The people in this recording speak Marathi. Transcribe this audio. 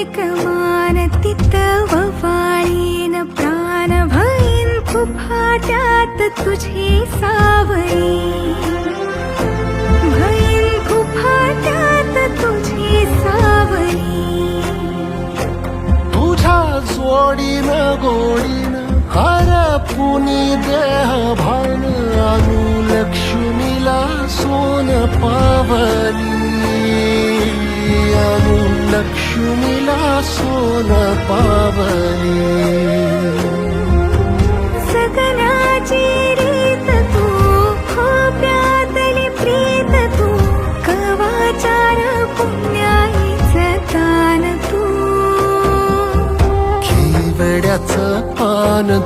एक मान तितव वाळीन प्राण भईन फुफाट्यात तुझी सावळी भईन फुफाट्यात तुझी सावळी तुझ्या जोडीन गोडीन हरपुनी देह भान आणू लक्ष्मीला सोन पावली आणू लक्ष्मीला सोन पावली सगनाची रीत तू खोप्यातली प्रीत तू कवाचार पुण्याईचं दान तू केवड्याचं पान